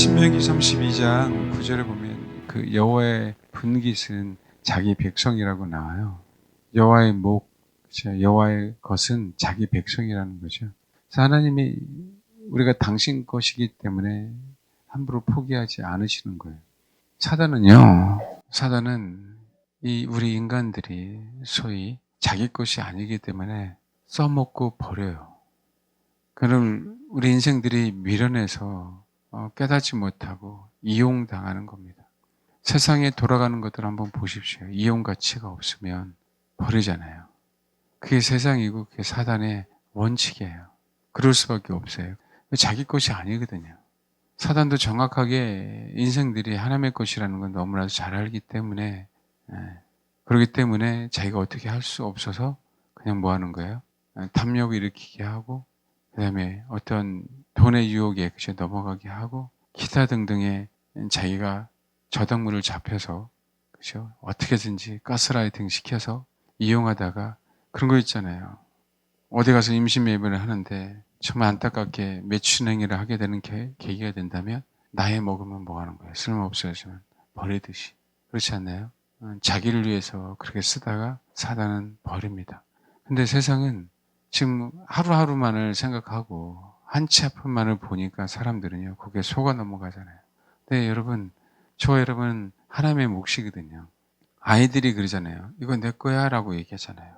신명기 32장 9절에 보면 그 여호와의 분깃은 자기 백성이라고 나와요. 여호와의 목, 여호와의 것은 자기 백성이라는 거죠. 그래서 하나님이 우리가 당신 것이기 때문에 함부로 포기하지 않으시는 거예요. 사단은 이 우리 인간들이 소위 자기 것이 아니기 때문에 써먹고 버려요. 그럼 우리 인생들이 미련해서 깨닫지 못하고 이용당하는 겁니다. 세상에 돌아가는 것들 한번 보십시오. 이용 가치가 없으면 버리잖아요. 그게 세상이고 그게 사단의 원칙이에요. 그럴 수밖에 없어요. 자기 것이 아니거든요. 사단도 정확하게 인생들이 하나님의 것이라는 건 너무나도 잘 알기 때문에 그렇기 때문에 자기가 어떻게 할 수 없어서 그냥 뭐 하는 거예요? 탐욕을 일으키게 하고 그 다음에 어떤 돈의 유혹에 그저 넘어가게 하고 기타 등등의 자기가 저당물을 잡혀서 그죠? 어떻게든지 가스라이팅 시켜서 이용하다가 그런 거 있잖아요. 어디 가서 임신 예배를 하는데 정말 안타깝게 매춘행위를 하게 되는 계기가 된다면 나이 먹으면 뭐 하는 거예요? 쓸모없어지면 버리듯이. 그렇지 않나요? 자기를 위해서 그렇게 쓰다가 사단은 버립니다. 근데 세상은 지금 하루하루만을 생각하고 한 치 앞만을 보니까 사람들은요 거기에 속아 넘어가잖아요. 근데 여러분, 저와 여러분 하나님의 몫이거든요. 아이들이 그러잖아요. 이거 내 거야 라고 얘기하잖아요.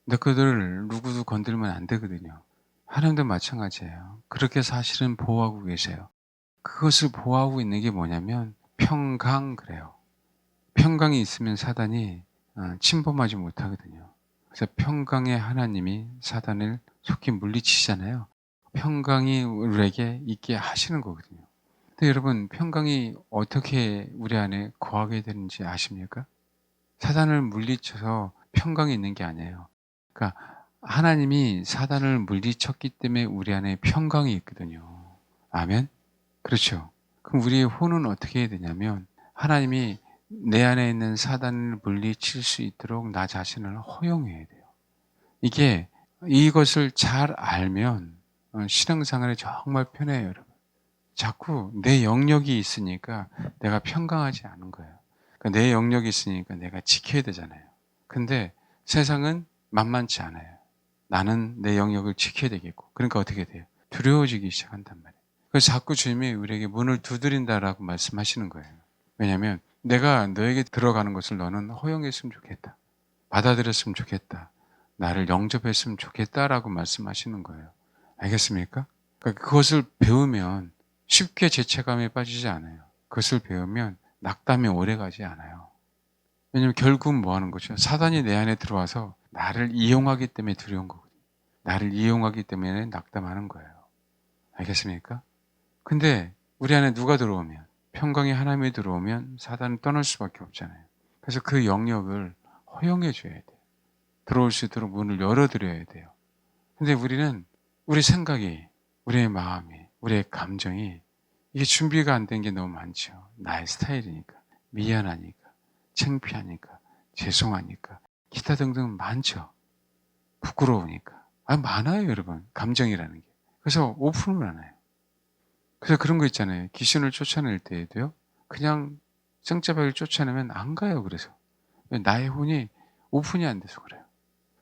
내 거를 누구도 건들면 안 되거든요. 하나님도 마찬가지예요. 그렇게 사실은 보호하고 계세요. 그것을 보호하고 있는 게 뭐냐면 평강 그래요. 평강이 있으면 사단이 침범하지 못하거든요. 그래서 평강의 하나님이 사단을 속히 물리치잖아요. 평강이 우리에게 있게 하시는 거거든요. 근데 여러분, 평강이 어떻게 우리 안에 거하게 되는지 아십니까? 사단을 물리쳐서 평강이 있는 게 아니에요. 그러니까 하나님이 사단을 물리쳤기 때문에 우리 안에 평강이 있거든요. 아멘? 그렇죠. 그럼 우리의 혼은 어떻게 해야 되냐면 하나님이 내 안에 있는 사단을 물리칠 수 있도록 나 자신을 허용해야 돼요. 이것을 잘 알면 신앙생활이 정말 편해요, 여러분. 자꾸 내 영역이 있으니까 내가 평강하지 않은 거예요. 그러니까 내 영역이 있으니까 내가 지켜야 되잖아요. 근데 세상은 만만치 않아요. 나는 내 영역을 지켜야 되겠고. 그러니까 어떻게 돼요? 두려워지기 시작한단 말이에요. 그래서 자꾸 주님이 우리에게 문을 두드린다라고 말씀하시는 거예요. 왜냐하면 내가 너에게 들어가는 것을 너는 허용했으면 좋겠다. 받아들였으면 좋겠다. 나를 영접했으면 좋겠다라고 말씀하시는 거예요. 알겠습니까? 그러니까 그것을 배우면 쉽게 죄책감에 빠지지 않아요. 그것을 배우면 낙담이 오래가지 않아요. 왜냐하면 결국은 뭐 하는 거죠? 사단이 내 안에 들어와서 나를 이용하기 때문에 두려운 거거든요. 나를 이용하기 때문에 낙담하는 거예요. 알겠습니까? 근데 우리 안에 누가 들어오면, 평강의 하나님이 들어오면 사단은 떠날 수밖에 없잖아요. 그래서 그 영역을 허용해 줘야 돼요. 들어올 수 있도록 문을 열어드려야 돼요. 근데 우리는 우리 생각이, 우리의 마음이, 우리의 감정이 이게 준비가 안 된 게 너무 많죠. 나의 스타일이니까, 미안하니까, 창피하니까, 죄송하니까, 기타 등등 많죠. 부끄러우니까. 많아요, 여러분. 감정이라는 게. 그래서 오픈을 안 해요. 그래서 그런 거 있잖아요. 귀신을 쫓아낼 때에도요. 그냥 성자박을 쫓아내면 안 가요. 그래서. 나의 혼이 오픈이 안 돼서 그래요.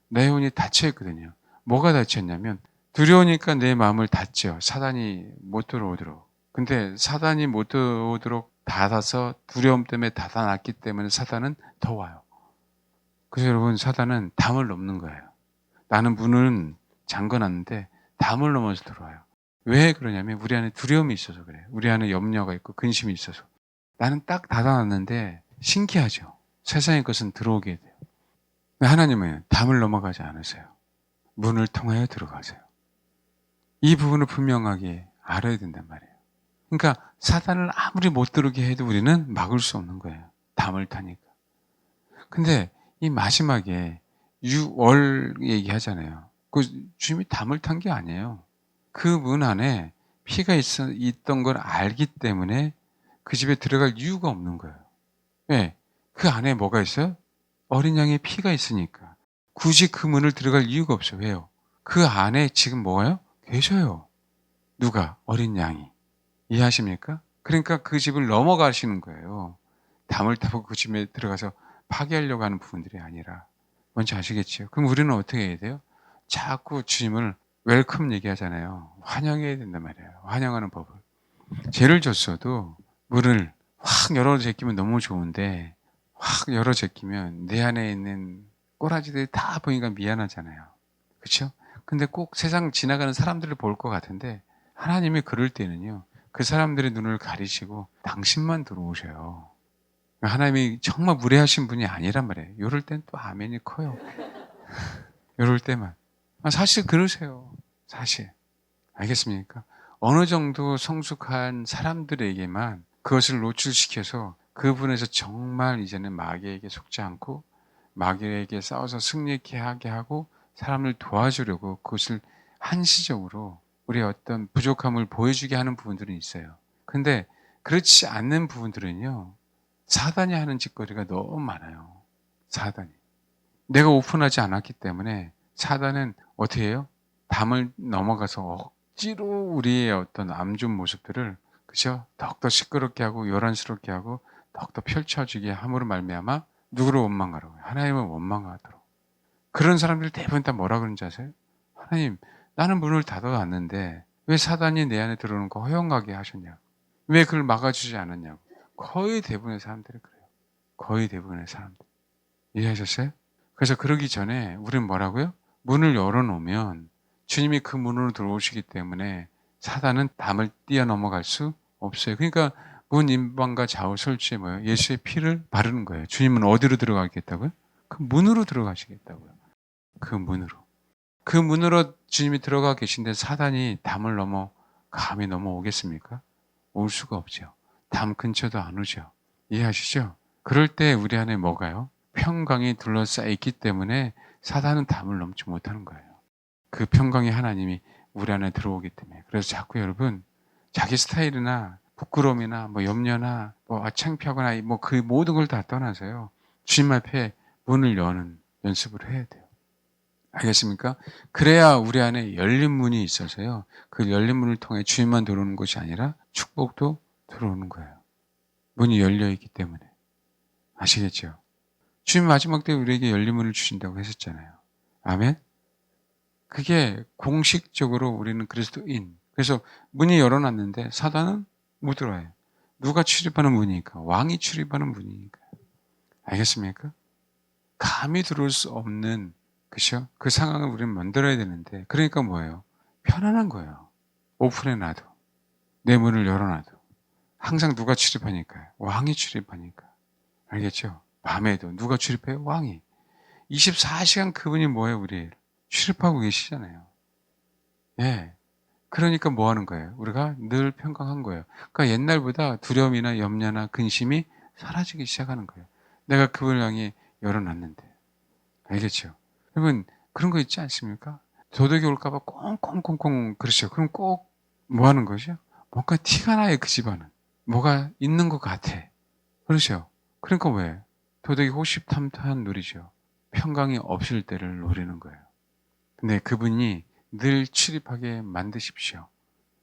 내 혼이 닫혀있거든요. 뭐가 닫혔냐면 두려우니까 내 마음을 닫죠. 사단이 못 들어오도록. 근데 사단이 못 들어오도록 닫아서 두려움 때문에 닫아놨기 때문에 사단은 더 와요. 그래서 여러분, 사단은 담을 넘는 거예요. 나는 문은 잠궈놨는데 담을 넘어서 들어와요. 왜 그러냐면 우리 안에 두려움이 있어서 그래요. 우리 안에 염려가 있고 근심이 있어서. 나는 딱 닫아놨는데 신기하죠. 세상의 것은 들어오게 돼요. 하나님은 담을 넘어가지 않으세요. 문을 통하여 들어가세요. 이 부분을 분명하게 알아야 된단 말이에요. 그러니까 사단을 아무리 못 들어오게 해도 우리는 막을 수 없는 거예요. 담을 타니까. 근데 이 마지막에 유월 얘기하잖아요. 그 주님이 담을 탄 게 아니에요. 그 문 안에 피가 있던 걸 알기 때문에 그 집에 들어갈 이유가 없는 거예요. 왜? 그 안에 뭐가 있어요? 어린 양의 피가 있으니까. 굳이 그 문을 들어갈 이유가 없어요. 왜요? 그 안에 지금 뭐가요? 계셔요. 누가? 어린 양이. 이해하십니까? 그러니까 그 집을 넘어가시는 거예요. 담을 타고 그 집에 들어가서 파괴하려고 하는 부분들이 아니라. 뭔지 아시겠지요? 그럼 우리는 어떻게 해야 돼요? 자꾸 주님을 웰컴 얘기하잖아요. 환영해야 된단 말이에요. 환영하는 법을. 죄를 졌어도 문을 확 열어 제끼면 너무 좋은데 확 열어 제끼면 내 안에 있는 꼬라지들이 다 보니까 미안하잖아요. 그렇죠? 근데 꼭 세상 지나가는 사람들을 볼 것 같은데 하나님이 그럴 때는요. 그 사람들의 눈을 가리시고 당신만 들어오셔요. 하나님이 정말 무례하신 분이 아니란 말이에요. 요럴 땐 또 아멘이 커요. 요럴 때만. 사실 그러세요. 사실. 알겠습니까? 어느 정도 성숙한 사람들에게만 그것을 노출시켜서 그분에서 정말 이제는 마귀에게 속지 않고 마귀에게 싸워서 승리케 하게 하고 사람을 도와주려고 그것을 한시적으로 우리의 어떤 부족함을 보여주게 하는 부분들은 있어요. 근데 그렇지 않는 부분들은요. 사단이 하는 짓거리가 너무 많아요. 사단이. 내가 오픈하지 않았기 때문에 사단은 어떻게 해요? 담을 넘어가서 억지로 우리의 어떤 안 좋은 모습들을 그죠? 더욱더 시끄럽게 하고 요란스럽게 하고 더욱더 펼쳐지게 함으로 말미암아 누구를 원망하라고요? 하나님을 원망하도록. 그런 사람들 대부분 다 뭐라 그러는지 아세요? 하나님, 나는 문을 닫아놨는데 왜 사단이 내 안에 들어오는 거 허용하게 하셨냐고. 왜 그걸 막아주지 않았냐고. 거의 대부분의 사람들이 그래요. 거의 대부분의 사람들. 이해하셨어요? 그래서 그러기 전에 우리는 뭐라고요? 문을 열어놓으면 주님이 그 문으로 들어오시기 때문에 사단은 담을 뛰어넘어갈 수 없어요. 그러니까 문 임방과 좌우 설치에 뭐예요? 예수의 피를 바르는 거예요. 주님은 어디로 들어가겠다고요? 그 문으로 들어가시겠다고요. 그 문으로. 그 문으로 주님이 들어가 계신데 사단이 담을 넘어 감히 넘어오겠습니까? 올 수가 없죠. 담 근처도 안 오죠. 이해하시죠? 그럴 때 우리 안에 뭐가요? 평강이 둘러싸여 있기 때문에 사단은 담을 넘지 못하는 거예요. 그 평강의 하나님이 우리 안에 들어오기 때문에. 그래서 자꾸 여러분 자기 스타일이나 부끄러움이나 뭐 염려나 뭐 창피하거나 뭐 그 모든 걸 다 떠나서요. 주님 앞에 문을 여는 연습을 해야 돼요. 알겠습니까? 그래야 우리 안에 열린 문이 있어서요. 그 열린 문을 통해 주님만 들어오는 것이 아니라 축복도 들어오는 거예요. 문이 열려 있기 때문에. 아시겠죠? 주님 마지막 때 우리에게 열린 문을 주신다고 했었잖아요. 아멘? 그게 공식적으로 우리는 그리스도인. 그래서 문이 열어놨는데 사단은 못 들어와요. 누가 출입하는 문이니까. 왕이 출입하는 문이니까. 알겠습니까? 감히 들어올 수 없는, 그죠? 그 상황을 우리는 만들어야 되는데, 그러니까 뭐예요? 편안한 거예요. 오픈해놔도. 내 문을 열어놔도. 항상 누가 출입하니까요. 왕이 출입하니까. 알겠죠? 밤에도 누가 출입해요? 왕이. 24시간 그분이 뭐예요, 우리? 출입하고 계시잖아요. 예. 그러니까 뭐 하는 거예요? 우리가 늘 평강한 거예요. 그러니까 옛날보다 두려움이나 염려나 근심이 사라지기 시작하는 거예요. 내가 그분을 향해 열어놨는데. 알겠죠? 여러분, 그런 거 있지 않습니까? 도둑이 올까봐 꽁꽁꽁꽁 그러죠. 그럼 꼭 뭐 하는 거죠? 뭔가 티가 나요, 그 집안은. 뭐가 있는 것 같아. 그러죠? 그러니까 왜? 도덕이 호시탐탐 누리죠. 평강이 없을 때를 노리는 거예요. 근데 그분이 늘 출입하게 만드십시오.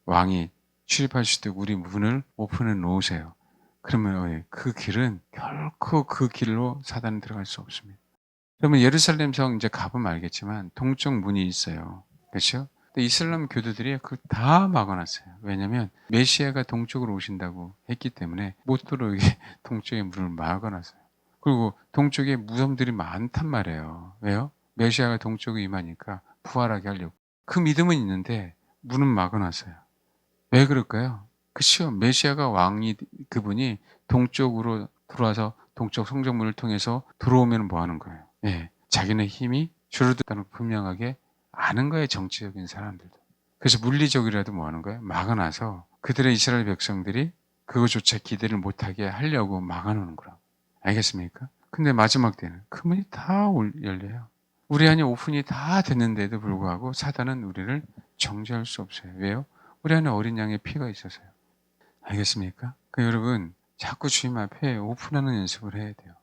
왕이 출입할 수 있도록 우리 문을 오픈해 놓으세요. 그러면 그 길은 결코 그 길로 사단은 들어갈 수 없습니다. 그러면 예루살렘 성 이제 가보면 알겠지만 동쪽 문이 있어요. 그렇죠? 근데 이슬람 교도들이 그걸 다 막아놨어요. 왜냐하면 메시아가 동쪽으로 오신다고 했기 때문에 못 들어오게 동쪽의 문을 막아놨어요. 그리고 동쪽에 무덤들이 많단 말이에요. 왜요? 메시아가 동쪽에 임하니까 부활하게 하려고. 그 믿음은 있는데 문은 막아놨어요. 왜 그럴까요? 그렇죠. 메시아가 왕이 그분이 동쪽으로 들어와서 동쪽 성전문을 통해서 들어오면 뭐 하는 거예요? 예. 자기네 힘이 줄어들다는 걸 분명하게 아는 거예요. 정치적인 사람들도. 그래서 물리적이라도 뭐 하는 거예요? 막아놔서 그들의 이스라엘 백성들이 그것조차 기대를 못하게 하려고 막아놓는 거라고. 알겠습니까? 근데 마지막 때는 그 문이 다 열려요. 우리 안에 오픈이 다 됐는데도 불구하고 사단은 우리를 정죄할 수 없어요. 왜요? 우리 안에 어린 양의 피가 있어서요. 알겠습니까? 그 여러분 자꾸 주님 앞에 오픈하는 연습을 해야 돼요.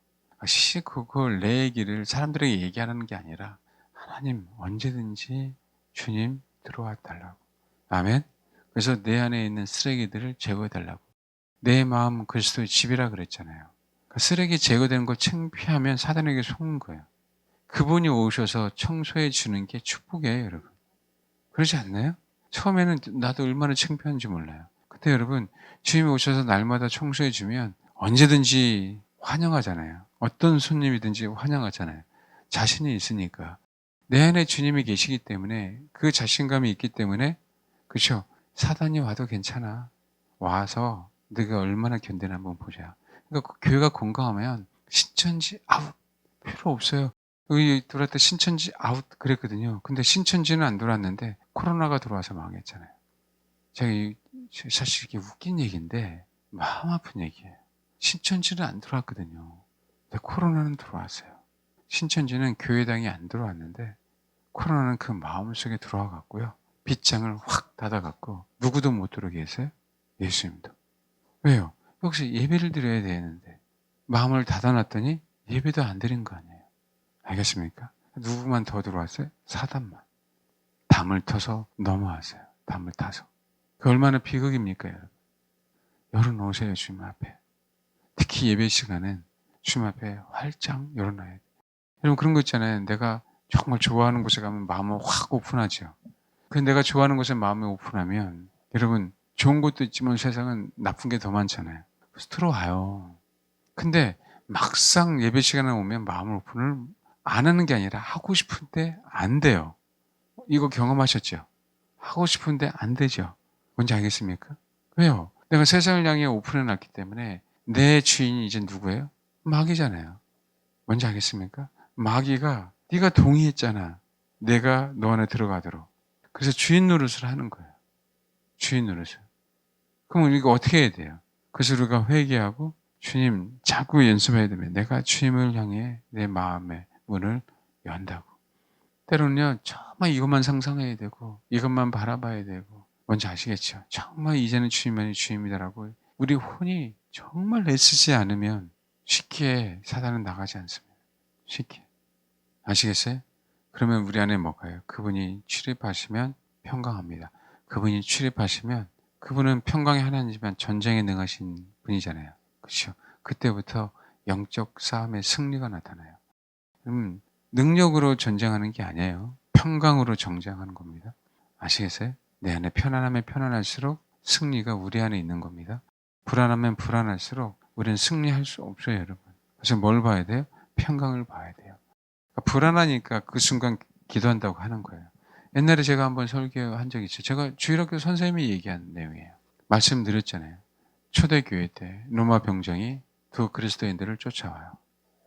그걸 내 얘기를 사람들에게 얘기하는 게 아니라 하나님 언제든지 주님 들어와 달라고. 아멘. 그래서 내 안에 있는 쓰레기들을 제거해 달라고. 내 마음은 그리스도의 집이라 그랬잖아요. 그러니까 쓰레기 제거되는 걸 창피하면 사단에게 속는 거예요. 그분이 오셔서 청소해 주는 게 축복이에요, 여러분. 그러지 않나요? 처음에는 나도 얼마나 창피한지 몰라요. 근데 여러분, 주님이 오셔서 날마다 청소해 주면 언제든지 환영하잖아요. 어떤 손님이든지 환영하잖아요. 자신이 있으니까. 내 안에 주님이 계시기 때문에, 그 자신감이 있기 때문에, 그렇죠? 사단이 와도 괜찮아. 와서 네가 얼마나 견디나 한번 보자. 그러니까 그 교회가 건강하면 신천지 아웃 필요 없어요. 여기 들어올 때 신천지 아웃 그랬거든요. 근데 신천지는 안 들어왔는데 코로나가 들어와서 망했잖아요. 제가 사실 이게 웃긴 얘기인데 마음 아픈 얘기예요. 신천지는 안 들어왔거든요. 근데 코로나는 들어왔어요. 신천지는 교회당이 안 들어왔는데 코로나는 그 마음속에 들어와 갔고요. 빗장을 확 닫아갖고 누구도 못 들어오게 했어요. 예수님도. 왜요? 역시 예배를 드려야 되는데 마음을 닫아놨더니 예배도 안 드린 거 아니에요. 알겠습니까? 누구만 더 들어왔어요? 사단만. 담을 터서 넘어왔어요. 담을 타서. 그 얼마나 비극입니까, 여러분? 열어놓으세요, 주님 앞에. 특히 예배 시간엔 주님 앞에 활짝 열어놔야 돼요. 여러분 그런 거 있잖아요. 내가 정말 좋아하는 곳에 가면 마음을 확 오픈하죠. 그 내가 좋아하는 곳에 마음을 오픈하면 여러분 좋은 것도 있지만 세상은 나쁜 게 더 많잖아요. 그래서 들어와요. 근데 막상 예배 시간에 오면 마음을 오픈을 안 하는 게 아니라 하고 싶은데 안 돼요. 이거 경험하셨죠? 하고 싶은데 안 되죠. 뭔지 알겠습니까? 왜요? 내가 세상을 향해 오픈해 놨기 때문에 내 주인이 이제 누구예요? 마귀잖아요. 뭔지 알겠습니까? 마귀가 네가 동의했잖아. 내가 너 안에 들어가도록. 그래서 주인 노릇을 하는 거예요. 주인 노릇을. 그럼 이거 어떻게 해야 돼요? 그래서 우리가 회개하고 주님 자꾸 연습해야 되면 내가 주님을 향해 내 마음의 문을 연다고. 때로는요, 정말 이것만 상상해야 되고, 이것만 바라봐야 되고, 뭔지 아시겠죠? 정말 이제는 주님만이 주님이다라고 우리 혼이 정말 애쓰지 않으면 쉽게 사단은 나가지 않습니다. 쉽게. 아시겠어요? 그러면 우리 안에 뭐가요? 그분이 출입하시면 평강합니다. 그분이 출입하시면 그분은 평강의 하나님이지만 전쟁에 능하신 분이잖아요. 그렇죠? 그때부터 영적 싸움의 승리가 나타나요. 능력으로 전쟁하는 게 아니에요. 평강으로 전쟁하는 겁니다. 아시겠어요? 내 안에 편안하면 편안할수록 승리가 우리 안에 있는 겁니다. 불안하면 불안할수록 우리는 승리할 수 없어요, 여러분. 그래서 뭘 봐야 돼요? 평강을 봐야 돼요. 그러니까 불안하니까 그 순간 기도한다고 하는 거예요. 옛날에 제가 한번 설교한 적이 있어요. 제가 주일학교 선생님이 얘기한 내용이에요. 말씀드렸잖아요. 초대교회 때 로마 병정이 두 그리스도인들을 쫓아와요.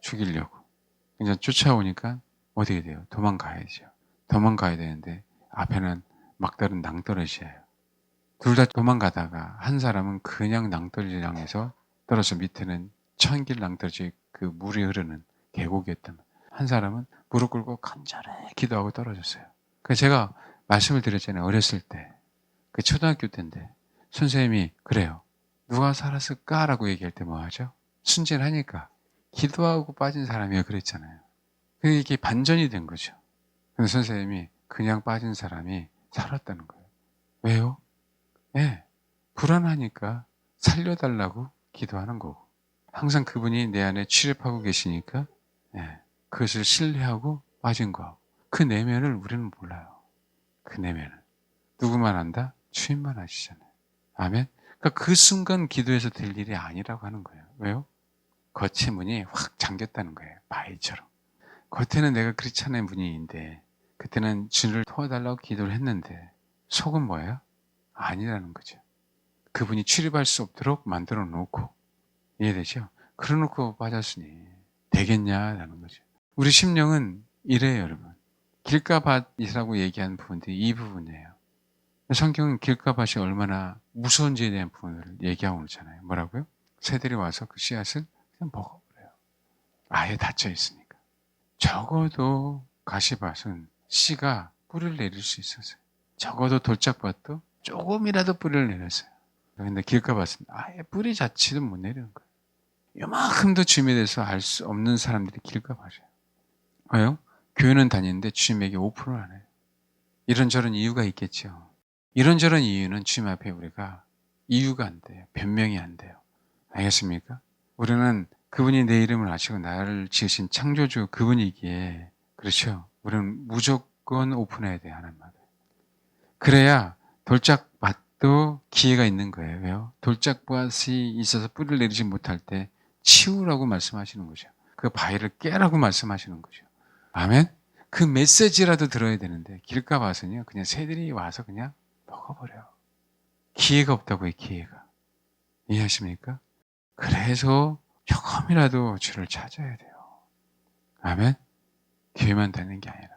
죽이려고. 이제 쫓아오니까 어떻게 돼요? 도망가야죠. 도망가야 되는데 앞에는 막다른 낭떠러지예요. 둘 다 도망가다가 한 사람은 그냥 낭떠러지를 향해서 떨어져 밑에는 천길 낭떠러지 그 물이 흐르는 계곡이었단 말이에요. 한 사람은 무릎 꿇고 간절히 기도하고 떨어졌어요. 그래서 제가 말씀을 드렸잖아요. 어렸을 때. 그 초등학교 때인데 선생님이 그래요. 누가 살았을까라고 얘기할 때 뭐 하죠? 순진하니까 기도하고 빠진 사람이요 그랬잖아요. 그게 이게 반전이 된 거죠. 근데 선생님이 그냥 빠진 사람이 살았다는 거예요. 왜요? 예. 불안하니까 살려달라고 기도하는 거고. 항상 그분이 내 안에 출입하고 계시니까 예. 그것을 신뢰하고 빠진 거. 그 내면을 우리는 몰라요. 그 내면을. 누구만 안다? 주님만 아시잖아요. 아멘. 그러니까 그 순간 기도해서 될 일이 아니라고 하는 거예요. 왜요? 겉의 문이 확 잠겼다는 거예요. 바위처럼. 겉에는 내가 크리스찬의 분위기인데 그때는 주를 도와달라고 기도를 했는데 속은 뭐예요? 아니라는 거죠. 그분이 출입할 수 없도록 만들어 놓고 이해되죠? 그래 놓고 빠졌으니 되겠냐라는 거죠. 우리 심령은 이래요, 여러분. 길가밭이라고 얘기하는 부분들이 이 부분이에요. 성경은 길가밭이 얼마나 무서운지에 대한 부분을 얘기하고 있잖아요. 뭐라고요? 새들이 와서 그 씨앗을 그냥 먹어버려요. 아예 닫혀 있으니까. 적어도 가시밭은 씨가 뿌리를 내릴 수 있었어요. 적어도 돌짝밭도 조금이라도 뿌리를 내렸어요. 그런데 길가밭은 아예 뿌리 자체도 못 내리는 거예요. 요만큼도 주님에 대해서 알 수 없는 사람들이 길가밭이에요. 왜요? 교회는 다니는데 주님에게 오픈을 안 해요. 이런저런 이유가 있겠죠. 이런저런 이유는 주님 앞에 우리가 이유가 안 돼요. 변명이 안 돼요. 알겠습니까? 우리는 그분이 내 이름을 아시고 나를 지으신 창조주 그분이기에, 그렇죠? 우리는 무조건 오픈해야 돼요, 하나님 앞에. 그래야 돌짝밭도 기회가 있는 거예요. 왜요? 돌짝밭이 있어서 뿌리를 내리지 못할 때 치우라고 말씀하시는 거죠. 그 바위를 깨라고 말씀하시는 거죠. 아멘? 그 메시지라도 들어야 되는데 길가 봐서는요, 그냥 새들이 와서 그냥 먹어버려요. 기회가 없다고요, 기회가. 이해하십니까? 그래서 조금이라도 주를 찾아야 돼요. 아멘? 기회만 되는 게 아니라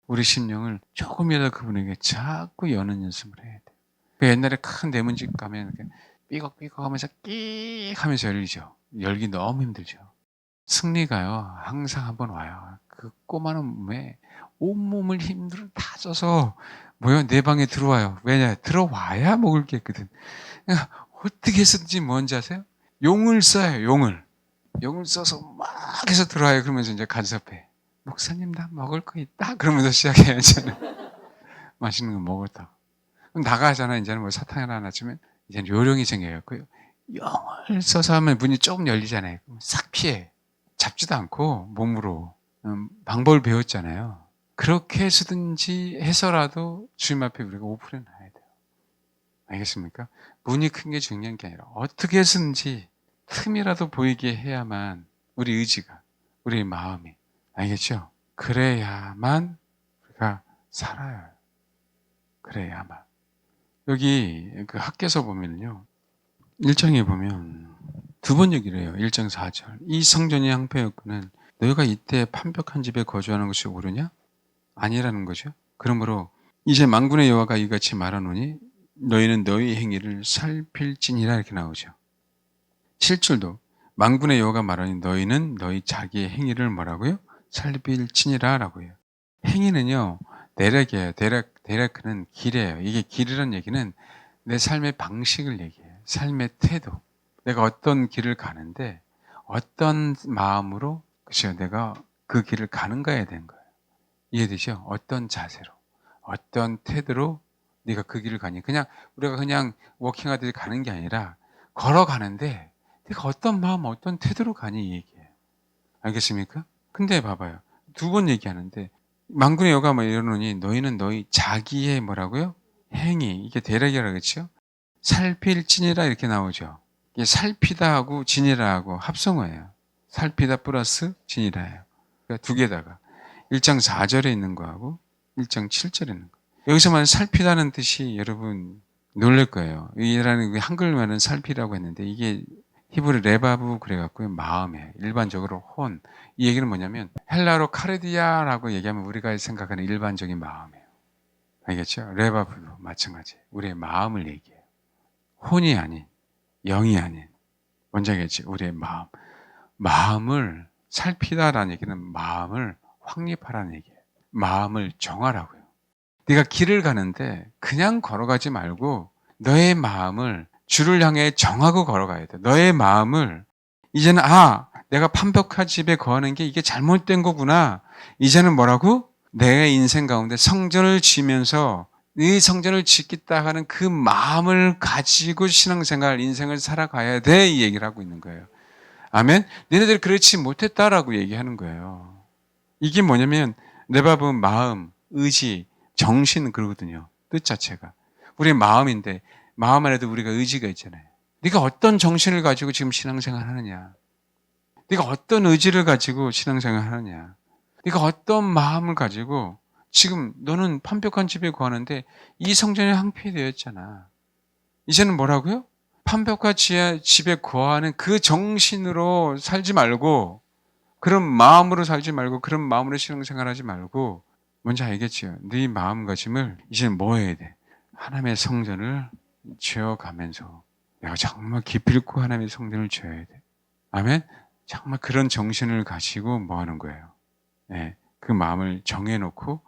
우리 심령을 조금이라도 그분에게 자꾸 여는 연습을 해야 돼요. 그 옛날에 큰 대문집 가면 이렇게 삐걱삐걱 하면서 끼익 하면서 열리죠. 열기 너무 힘들죠. 승리가요, 항상 한번 와요. 그 꼬마는 몸에 온몸을 힘들어 다 써서 뭐요? 내 방에 들어와요. 왜냐? 들어와야 먹을 게 있거든. 그러니까 어떻게 쓰든지 뭔지 아세요? 용을 써요, 용을. 용을 써서 막 해서 들어와요. 그러면서 이제 간섭해. 목사님, 나 먹을 거 있다. 그러면서 시작해요, 이제는. 맛있는 거 먹었다. 그럼 나가잖아. 이제는 뭐 사탕을 하나 주면 이제는 요령이 생겨요. 그 용을 써서 하면 문이 조금 열리잖아요. 그럼 싹 피해. 잡지도 않고 몸으로 방법을 배웠잖아요. 그렇게 해서든지 해서라도 주님 앞에 우리가 오픈해 놔야 돼요. 알겠습니까? 문이 큰 게 중요한 게 아니라 어떻게 해서든지 틈이라도 보이게 해야만 우리 의지가, 우리 마음이, 알겠죠? 그래야만 우리가 살아요. 그래야만. 여기 그 학개서 보면요, 1장에 보면 두 번 얘기를 해요. 1장 4절. 이 성전이 항폐였거늘 너희가 이때 판벽한 집에 거주하는 것이 옳으냐? 아니라는 거죠. 그러므로 이제 만군의 여호와가 이같이 말하노니 너희는 너희 행위를 살필지니라, 이렇게 나오죠. 7절도 만군의 여호와가 말하니 너희는 너희 자기의 행위를 뭐라고요? 살필지니라 라고 해요. 행위는요, 대략이에요. 대략은 길이에요. 이게 길이라는 얘기는 내 삶의 방식을 얘기해요. 삶의 태도. 내가 어떤 길을 가는데 어떤 마음으로, 그렇죠, 내가 그 길을 가는가에 대한 거예요. 이해되죠? 어떤 자세로, 어떤 태도로 네가 그 길을 가니. 그냥 우리가 그냥 워킹하듯이 가는 게 아니라 걸어가는데 네가 어떤 마음, 어떤 태도로 가니, 이 얘기예요. 알겠습니까? 근데 봐봐요. 두 번 얘기하는데 만군의 여호와가 뭐 이러노니 너희는 너희 자기의 뭐라고요? 행위. 이게 대략이라 그랬죠? 살필지니라, 이렇게 나오죠. 이게 살피다 하고 지니라 하고 합성어예요. 살피다 플러스 지니라예요. 그러니까 두 개다가 1장 4절에 있는 거하고 1장 7절에 있는 거. 여기서만 살피다는 뜻이 여러분 놀랄 거예요. 이라는 한글말은 살피라고 했는데 이게 히브리 레바브 그래갖고요, 마음에 일반적으로 혼. 이 얘기는 뭐냐면 헬라로 카르디아라고 얘기하면 우리가 생각하는 일반적인 마음이에요. 알겠죠? 레바브도 마찬가지. 우리의 마음을 얘기해요. 혼이 아닌, 영이 아닌. 뭔지 알겠지? 우리의 마음. 마음을 살피다라는 얘기는 마음을 확립하라는 얘기예요. 마음을 정하라고요. 네가 길을 가는데 그냥 걸어가지 말고 너의 마음을 주를 향해 정하고 걸어가야 돼. 너의 마음을 이제는 내가 판벽한 집에 거하는 게 이게 잘못된 거구나. 이제는 뭐라고? 내 인생 가운데 성전을 지면서 이 성전을 짓겠다 하는 그 마음을 가지고 신앙생활, 인생을 살아가야 돼, 이 얘기를 하고 있는 거예요. 아멘? 너네들이 그렇지 못했다라고 얘기하는 거예요. 이게 뭐냐면 레바브 마음, 의지, 정신 그러거든요. 뜻 자체가. 우리의 마음인데 마음 안에도 우리가 의지가 있잖아요. 네가 어떤 정신을 가지고 지금 신앙생활 하느냐. 네가 어떤 의지를 가지고 신앙생활 하느냐. 네가 어떤 마음을 가지고 지금 너는 판벽한 집에 거하는데 이 성전이 황폐되었잖아. 이제는 뭐라고요? 판벽한 집에 거하는 그 정신으로 살지 말고, 그런 마음으로 살지 말고, 그런 마음으로 신앙생활하지 말고, 뭔지 알겠죠? 네 마음가짐을 이제는 뭐 해야 돼? 하나님의 성전을 지어가면서 내가 정말 기필코 하나님의 성전을 지어야 돼. 아멘? 정말 그런 정신을 가지고 뭐 하는 거예요? 네, 그 마음을 정해놓고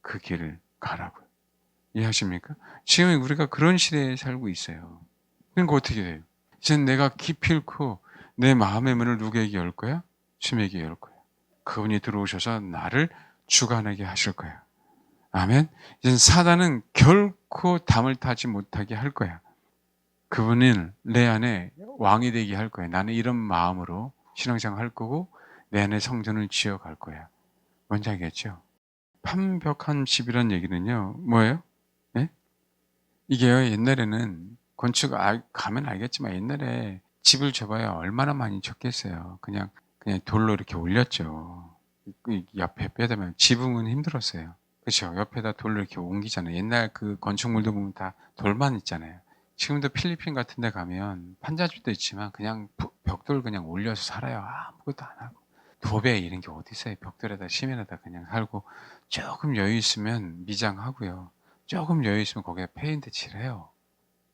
그 길을 가라고요. 이해하십니까? 지금 우리가 그런 시대에 살고 있어요. 그러니까 어떻게 돼요? 이제 내가 기필코 내 마음의 문을 누구에게 열 거야? 주님에게 열 거야. 그분이 들어오셔서 나를 주관하게 하실 거야. 아멘. 이제 사단은 결코 담을 타지 못하게 할 거야. 그분은 내 안에 왕이 되게 할 거야. 나는 이런 마음으로 신앙생활 할 거고 내 안에 성전을 지어갈 거야. 뭔지 알겠죠? 완벽한 집이란 얘기는요. 뭐예요? 예? 이게요. 옛날에는 가면 알겠지만 옛날에 집을 져봐야 얼마나 많이 졌겠어요. 그냥 돌로 이렇게 올렸죠. 옆에 빼다면 지붕은 힘들었어요. 그렇죠. 옆에다 돌로 이렇게 옮기잖아요. 옛날 그 건축물도 보면 다 돌만 있잖아요. 지금도 필리핀 같은 데 가면 판자집도 있지만 그냥 벽돌 그냥 올려서 살아요. 아무것도 안 하고. 도배 이런 게 어디 있어요. 벽돌에다 시멘에다 그냥 살고 조금 여유 있으면 미장하고요. 조금 여유 있으면 거기에 페인트 칠해요.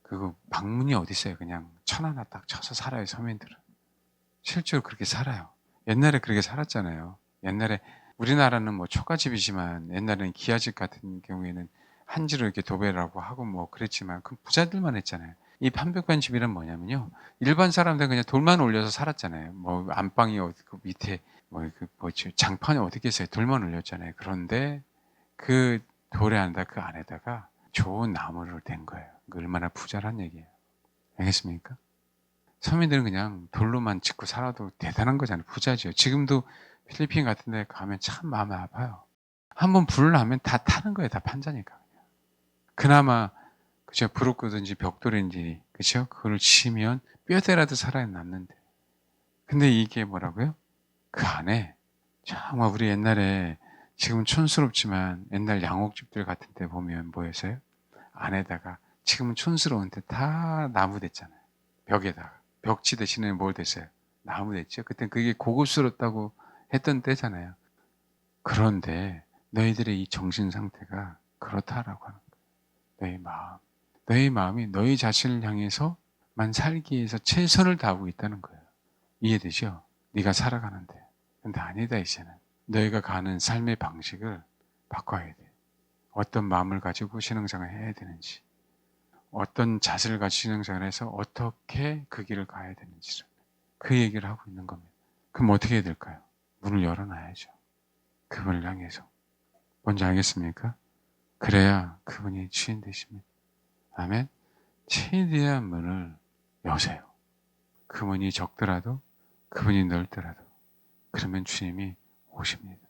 그리고 방문이 어디 있어요. 그냥 천 하나 딱 쳐서 살아요. 서민들은. 실제로 그렇게 살아요. 옛날에 그렇게 살았잖아요. 옛날에 우리나라는 뭐 초가집이지만 옛날에는 기아집 같은 경우에는 한지로 이렇게 도배라고 하고 뭐 그랬지만 그 부자들만 했잖아요. 이 판벽반 집이란 뭐냐면요. 일반 사람들은 그냥 돌만 올려서 살았잖아요. 뭐 안방이 어디 그 밑에 그 뭐지 장판이 어디 있어요. 돌만 올렸잖아요. 그런데 그 돌에 안다 그 안에다가 좋은 나무를 댄 거예요. 그 얼마나 부자란 얘기예요. 알겠습니까? 서민들은 그냥 돌로만 짓고 살아도 대단한 거잖아요. 부자죠. 지금도 필리핀 같은 데 가면 참 마음이 아파요. 한번 불을 나면 다 타는 거예요. 다 판자니까. 그나마 그죠 브로크든지 벽돌인지 그죠 그걸 치면 뼈대라도 살아남는데. 근데 이게 뭐라고요? 그 안에 정말 우리 옛날에 지금은 촌스럽지만 옛날 양옥집들 같은 데 보면 뭐였어요? 안에다가 지금은 촌스러운데 다 나무 됐잖아요. 벽에다가. 벽지 대신에 뭘 됐어요? 나무 됐죠. 그땐 그게 고급스럽다고 했던 때잖아요. 그런데 너희들의 이 정신 상태가 그렇다라고 하는 거예요. 너희 마음. 너희 마음이 너희 자신을 향해서만 살기 위해서 최선을 다하고 있다는 거예요. 이해되죠? 네가 살아가는데. 근데 아니다 이제는. 너희가 가는 삶의 방식을 바꿔야 돼. 어떤 마음을 가지고 신앙생활을 해야 되는지. 어떤 자세를 가지고 신앙생활을 해서 어떻게 그 길을 가야 되는지를. 그 얘기를 하고 있는 겁니다. 그럼 어떻게 해야 될까요? 문을 열어놔야죠. 그분을 향해서. 뭔지 알겠습니까? 그래야 그분이 주인 되십니다. 아멘. 최대한 문을 여세요. 그분이 적더라도 그분이 넓더라도 그러면 주님이 오십니다.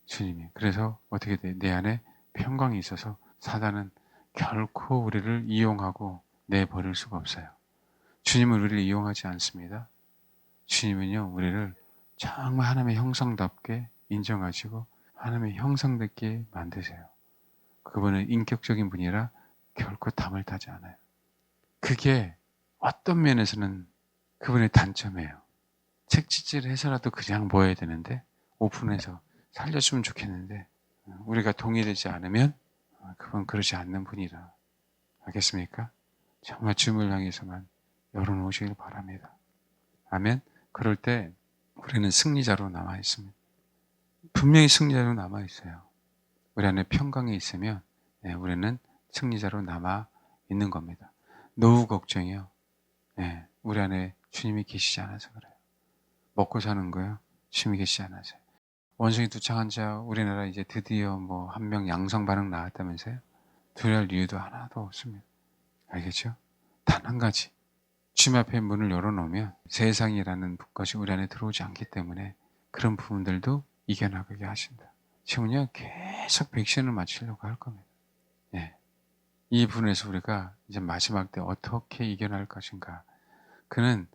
주님이. 그래서 어떻게 돼? 내 안에 평강이 있어서 사단은 결코 우리를 이용하고 내버릴 수가 없어요. 주님은 우리를 이용하지 않습니다. 주님은요, 우리를 정말 하나님의 형상답게 인정하시고 하나님의 형상답게 만드세요. 그분은 인격적인 분이라 결코 담을 타지 않아요. 그게 어떤 면에서는 그분의 단점이에요. 책짓질 해서라도 그냥 모여야 되는데 오픈해서 살려주면 좋겠는데 우리가 동의되지 않으면 그건 그러지 않는 분이라. 알겠습니까? 정말 주님을 향해서만 열어놓으시길 바랍니다. 아멘. 그럴 때 우리는 승리자로 남아 있습니다. 분명히 승리자로 남아 있어요. 우리 안에 평강이 있으면 우리는 승리자로 남아 있는 겁니다. 노후 걱정이요. 우리 안에 주님이 계시지 않아서 그래요. 먹고 사는 거요. 주님이 계시지 않아서요. 원숭이 두창한 자 우리나라 이제 드디어 뭐 한 명 양성 반응 나왔다면서요? 두려울 이유도 하나도 없습니다. 알겠죠? 단 한 가지. 주님 앞에 문을 열어놓으면 세상이라는 것이 우리 안에 들어오지 않기 때문에 그런 부분들도 이겨나가게 하신다. 지금은요 계속 백신을 맞추려고 할 겁니다. 예. 이 부분에서 우리가 이제 마지막 때 어떻게 이겨낼 것인가. 그는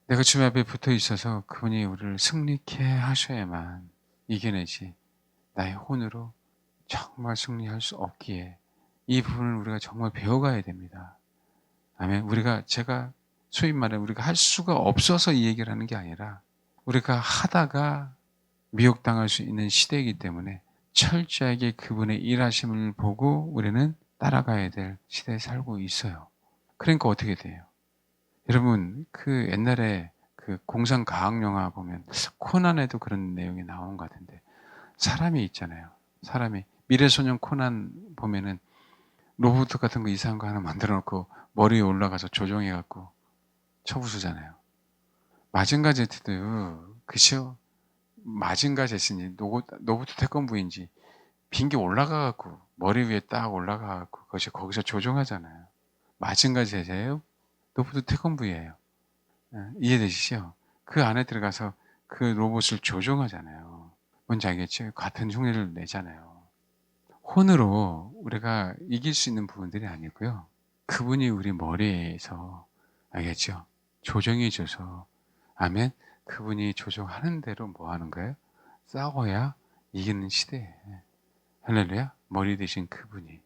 내가 주님 앞에 붙어 있어서 그분이 우리를 승리케 하셔야만 이겨내지 나의 혼으로 정말 승리할 수 없기에 이 부분을 우리가 정말 배워가야 됩니다. 아멘. 제가 소위 말해 우리가 할 수가 없어서 이 얘기를 하는 게 아니라 우리가 하다가 미혹당할 수 있는 시대이기 때문에 철저하게 그분의 일하심을 보고 우리는 따라가야 될 시대에 살고 있어요. 그러니까 어떻게 돼요? 여러분 그 옛날에 그 공상 과학 영화 보면 코난에도 그런 내용이 나온 것 같은데 사람이 있잖아요. 사람이 미래소년 코난 보면은 로봇 같은 거 이상한 거 하나 만들어 놓고 머리 위에 올라가서 조종해 갖고 쳐부수잖아요. 마징가 제트도 그죠? 마징가 제트인지 노부트 태권부인지 빈게 올라가 갖고 머리 위에 딱 올라가 갖고 거기서 조종하잖아요. 마징가 제트예요? 로봇도 태권브이예요. 이해되시죠? 그 안에 들어가서 그 로봇을 조종하잖아요. 뭔지 알겠죠? 같은 흉내를 내잖아요. 혼으로 우리가 이길 수 있는 부분들이 아니고요. 그분이 우리 머리에서, 알겠죠? 조정해 줘서, 아멘. 그분이 조종하는 대로 뭐 하는 거예요? 싸워야 이기는 시대에. 할렐루야. 머리 대신 그분이.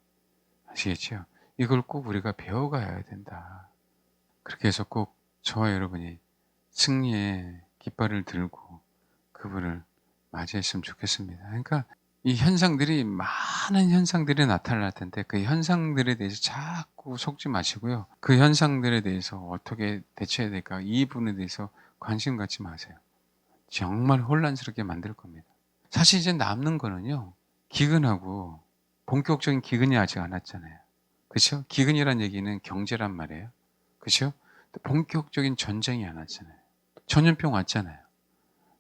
아시겠죠? 이걸 꼭 우리가 배워가야 된다. 그렇게 해서 꼭 저와 여러분이 승리의 깃발을 들고 그분을 맞이했으면 좋겠습니다. 그러니까 이 현상들이, 많은 현상들이 나타날 텐데 그 현상들에 대해서 자꾸 속지 마시고요. 그 현상들에 대해서 어떻게 대처해야 될까, 이 부분에 대해서 관심 갖지 마세요. 정말 혼란스럽게 만들 겁니다. 사실 이제 남는 거는요, 기근하고, 본격적인 기근이 아직 안 왔잖아요. 그렇죠? 기근이란 얘기는 경제란 말이에요. 그렇죠? 본격적인 전쟁이 안 왔잖아요. 전염병 왔잖아요.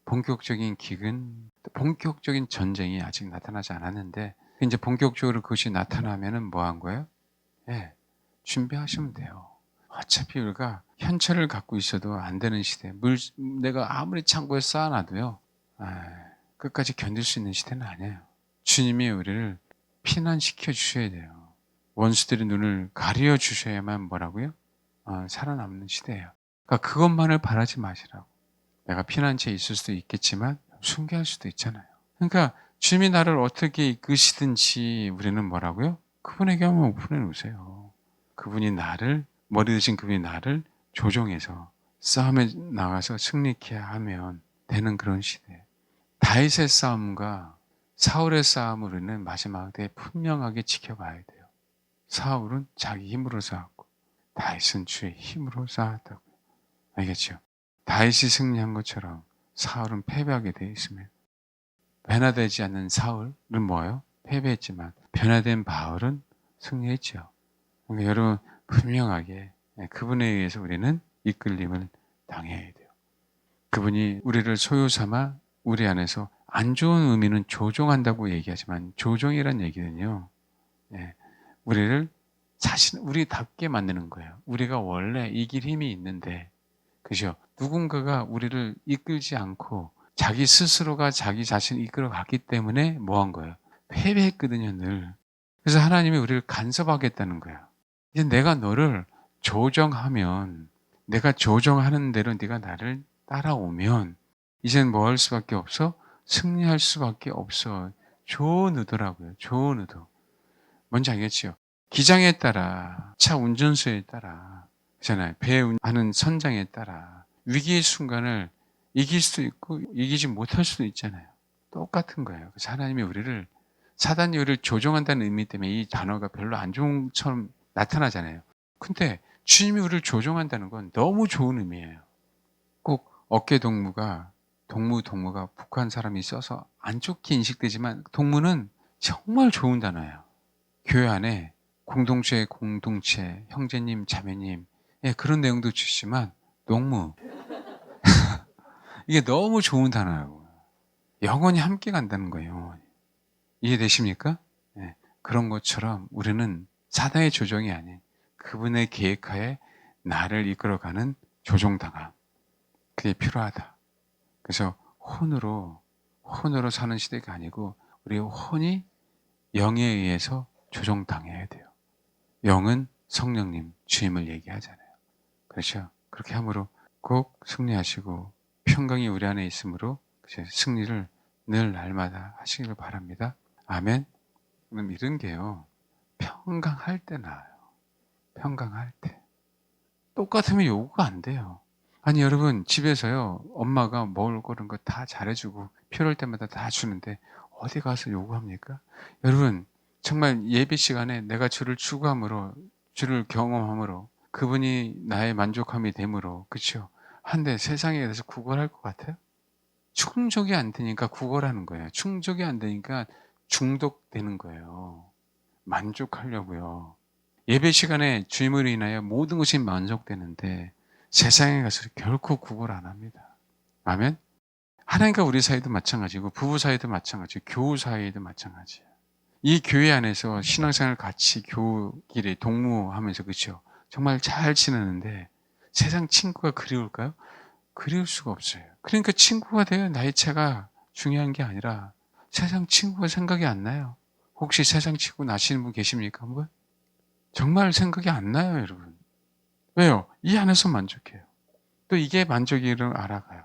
본격적인 기근, 본격적인 전쟁이 아직 나타나지 않았는데, 이제 본격적으로 그것이 나타나면은 뭐 한 거예요? 예, 준비하시면 돼요. 어차피 우리가 현찰을 갖고 있어도 안 되는 시대, 내가 아무리 창고에 쌓아놔도요, 끝까지 견딜 수 있는 시대는 아니에요. 주님이 우리를 피난시켜 주셔야 돼요. 원수들의 눈을 가려 주셔야만 뭐라고요? 살아남는 시대예요. 그러니까 그것만을 바라지 마시라고. 내가 피난처에 있을 수도 있겠지만 순교할 수도 있잖아요. 그러니까 주님이 나를 어떻게 이끄시든지 우리는 뭐라고요? 그분에게 한번 오픈해 놓으세요. 그분이 나를, 머리 드신 그분이 나를 조종해서 싸움에 나가서 승리케 하면 되는 그런 시대. 다윗의 싸움과 사울의 싸움을 우리는 마지막 때에 분명하게 지켜봐야 돼요. 사울은 자기 힘으로 싸웠고 다윗은 주의 힘으로 싸웠다고요. 알겠죠? 다윗이 승리한 것처럼 사울은 패배하게 되어 있습니다. 변화되지 않는 사울은 뭐예요? 패배했지만 변화된 바울은 승리했죠. 그러니까 여러분, 분명하게 그분에 의해서 우리는 이끌림을 당해야 돼요. 그분이 우리를 소유 삼아 우리 안에서, 안 좋은 의미는 조종한다고 얘기하지만, 조종이란 얘기는요, 우리를 우리답게 만드는 거예요. 우리가 원래 이길 힘이 있는데, 그죠? 누군가가 우리를 이끌지 않고 자기 스스로가 자기 자신을 이끌어 갔기 때문에 뭐 한 거예요? 패배했거든요, 늘. 그래서 하나님이 우리를 간섭하겠다는 거예요. 이제 내가 너를 조정하면, 내가 조정하는 대로 네가 나를 따라오면 이젠 뭐 할 수밖에 없어? 승리할 수밖에 없어. 좋은 의도라고요. 좋은 의도. 뭔지 알겠지요? 기장에 따라, 차 운전수에 따라, 그잖아요. 배 하는 선장에 따라 위기의 순간을 이길 수도 있고 이기지 못할 수도 있잖아요. 똑같은 거예요. 그래서 하나님이 우리를, 사단이 우리를 조종한다는 의미 때문에 이 단어가 별로 안 좋은 처럼 나타나잖아요. 근데 주님이 우리를 조종한다는 건 너무 좋은 의미예요. 꼭 어깨 동무가 북한 사람이 써서 안 좋게 인식되지만, 동무는 정말 좋은 단어예요. 교회 안에 공동체, 형제님, 자매님, 그런 내용도 주시지만 동무, 이게 너무 좋은 단어라고. 영원히 함께 간다는 거예요. 영원히. 이해되십니까? 그런 것처럼 우리는 사단의 조종이 아닌 그분의 계획하에 나를 이끌어가는 조종당함, 그게 필요하다. 그래서 혼으로 사는 시대가 아니고 우리 혼이 영에 의해서 조종당해야 돼요. 영은 성령님, 주임을 얘기하잖아요. 그렇죠? 그렇게 함으로 꼭 승리하시고 평강이 우리 안에 있으므로 승리를 늘 날마다 하시기를 바랍니다. 아멘. 그럼 이런 게요, 평강할 때 나아요. 평강할 때. 똑같으면 요구가 안 돼요. 아니 여러분, 집에서요, 엄마가 먹을 거는 거 다 잘해주고 필요할 때마다 다 주는데 어디 가서 요구합니까? 여러분, 정말 예배 시간에 내가 주를 추구함으로, 주를 경험함으로 그분이 나의 만족함이 됨으로, 그렇죠? 한데 세상에 대해서 구걸할 것 같아요? 충족이 안 되니까 구걸하는 거예요. 충족이 안 되니까 중독되는 거예요. 만족하려고요. 예배 시간에 주임으로 인하여 모든 것이 만족되는데 세상에 가서 결코 구걸 안 합니다. 아멘? 하나님과 우리 사이도 마찬가지고 부부 사이도 마찬가지고 교우 사이도 마찬가지예요. 이 교회 안에서 신앙생활 같이 교우끼리 동무하면서, 그렇죠? 정말 잘 지내는데 세상 친구가 그리울까요? 그리울 수가 없어요. 그러니까 친구가 돼야 나이 차가 중요한 게 아니라 세상 친구가 생각이 안 나요. 혹시 세상 친구 나시는 분 계십니까? 한번? 정말 생각이 안 나요, 여러분. 왜요? 이 안에서 만족해요. 또 이게 만족이를 알아가요.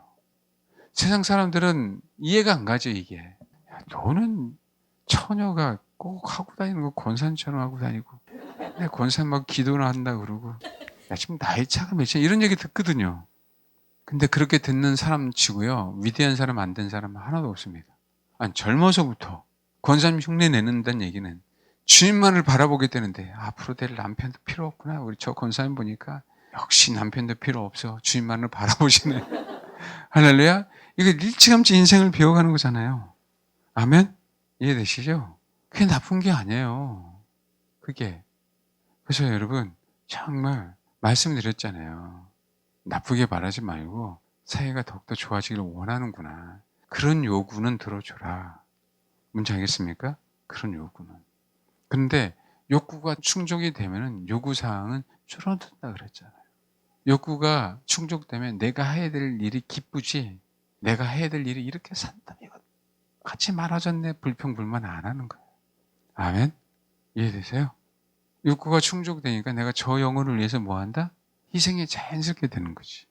세상 사람들은 이해가 안 가죠, 이게. 야, 너는 처녀가 꼭 하고 다니는 거 권사님처럼 하고 다니고, 내 권사님 막 기도를 한다 그러고, 야, 지금 나이 차가 몇이야? 이런 얘기 듣거든요. 근데 그렇게 듣는 사람 치고요, 위대한 사람 안 된 사람은 하나도 없습니다. 아니, 젊어서부터 권사님 흉내 내는다는 얘기는 주님만을 바라보게 되는데, 앞으로 될 남편도 필요 없구나. 우리 저 권사님 보니까 역시 남편도 필요 없어. 주님만을 바라보시네. 할렐루야. 이거 일찌감치 인생을 배워가는 거잖아요. 아멘? 이해되시죠? 그게 나쁜 게 아니에요. 그게. 그래서 여러분, 정말 말씀드렸잖아요. 나쁘게 말하지 말고 사이가 더욱더 좋아지기를 원하는구나. 그런 요구는 들어줘라. 뭔지 알겠습니까? 그런 요구는. 그런데 욕구가 충족이 되면은 요구사항은 줄어든다 그랬잖아요. 욕구가 충족되면 내가 해야 될 일이 기쁘지, 내가 해야 될 일이 이렇게 산다, 이거 같이 말아줬네, 불평불만 안 하는 거예요. 아멘? 이해되세요? 욕구가 충족되니까 내가 저 영혼을 위해서 뭐 한다? 희생이 자연스럽게 되는 거지.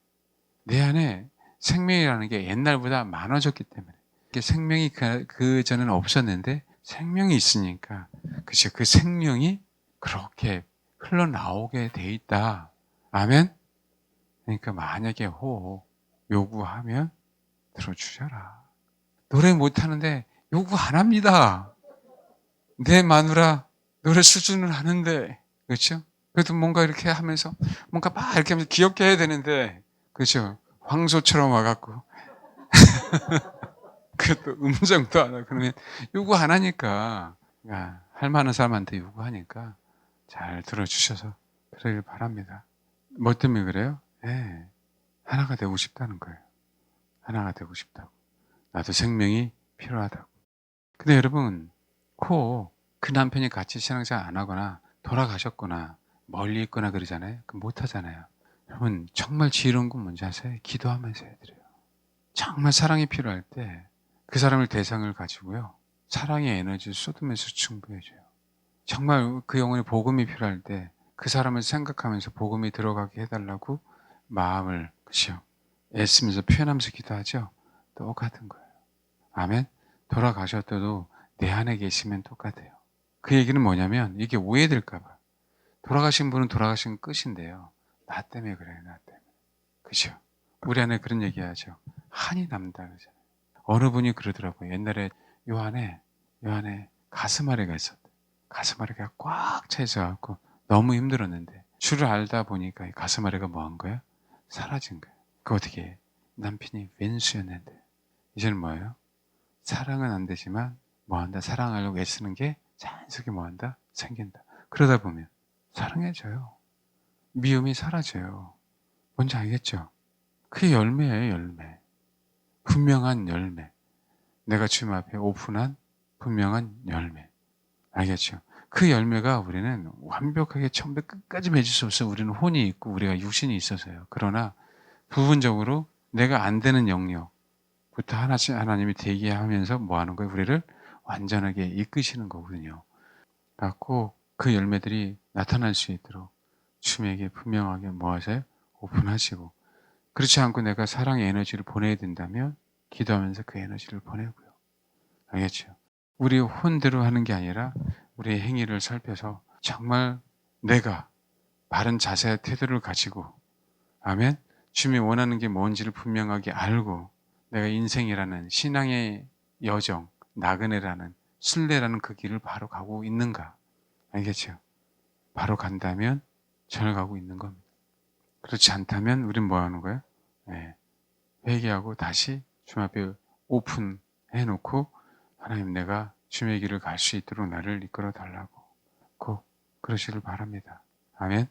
내 안에 생명이라는 게 옛날보다 많아졌기 때문에. 이게 생명이 그 전에는 없었는데 생명이 있으니까, 그죠? 그 생명이 그렇게 흘러나오게 돼 있다. 아멘? 그러니까 만약에 요구하면 들어주셔라. 노래 못하는데 요구 안 합니다. 내 마누라 노래 수준을 하는데, 그렇죠? 그래도 뭔가 이렇게 하면서 뭔가 막 이렇게 하면서 귀엽게 해야 되는데, 그렇죠? 황소처럼 와갖고 그것도 음정도 안 하고 그러면 요구 안 하니까, 할 만한 사람한테 요구하니까 잘 들어주셔서 그러길 바랍니다. 뭐 때문에 그래요? 네, 하나가 되고 싶다는 거예요. 하나가 되고 싶다고. 나도 생명이 필요하다고. 근데 여러분, 그 남편이 같이 신앙생활 안 하거나 돌아가셨거나 멀리 있거나 그러잖아요. 그 못 하잖아요. 여러분, 정말 지혜로운 건 뭔지 아세요? 기도하면서 해야 돼요. 정말 사랑이 필요할 때 그 사람을 대상을 가지고요, 사랑의 에너지를 쏟으면서 충분해줘요. 정말 그 영혼의 복음이 필요할 때 그 사람을 생각하면서 복음이 들어가게 해달라고 마음을, 그죠, 애쓰면서 표현하면서 기도하죠. 똑같은 거예요. 아멘. 돌아가셨어도 내 안에 계시면 똑같아요. 그 얘기는 뭐냐면, 이게 오해될까 봐. 돌아가신 분은 돌아가신 끝인데요, 나 때문에 그래요. 나 때문에. 그죠? 우리 안에 그런 얘기하죠. 한이 남다 그러잖아요. 어느 분이 그러더라고요. 옛날에 요 안에 가슴앓이가 있었대. 가슴앓이가 꽉 차 있어갖고 너무 힘들었는데, 줄을 알다 보니까 이 가슴앓이가 뭐 한 거야? 사라진 거야. 그 어떻게 해? 남편이 왼수였는데 이제는 뭐예요? 사랑은 안 되지만 뭐한다? 사랑하려고 애쓰는 게 자연스럽게 뭐한다? 생긴다. 그러다 보면 사랑해져요. 미움이 사라져요. 뭔지 알겠죠? 그게 열매예요, 열매. 분명한 열매. 내가 주님 앞에 오픈한 분명한 열매. 알겠죠? 그 열매가 우리는 완벽하게 처음부터 끝까지 맺을 수 없어요. 우리는 혼이 있고 우리가 육신이 있어서요. 그러나 부분적으로 내가 안 되는 영역부터 하나님이 되게 하면서 뭐 하는 거예요? 우리를 완전하게 이끄시는 거거든요. 꼭 그 열매들이 나타날 수 있도록 주님에게 분명하게 뭐 하세요? 오픈하시고, 그렇지 않고 내가 사랑의 에너지를 보내야 된다면 기도하면서 그 에너지를 보내고요. 알겠죠? 우리 혼대로 하는 게 아니라 우리의 행위를 살펴서 정말 내가 바른 자세와 태도를 가지고, 아멘, 주님이 원하는 게 뭔지를 분명하게 알고 내가 인생이라는 신앙의 여정, 나그네라는 순례라는 그 길을 바로 가고 있는가. 알겠죠? 바로 간다면 잘 가고 있는 겁니다. 그렇지 않다면 우린 뭐 하는 거예요? 네, 회개하고 다시 주님 앞에 오픈해 놓고, 하나님, 내가 주님의 길을 갈 수 있도록 나를 이끌어 달라고 꼭 그러시길 바랍니다. 아멘.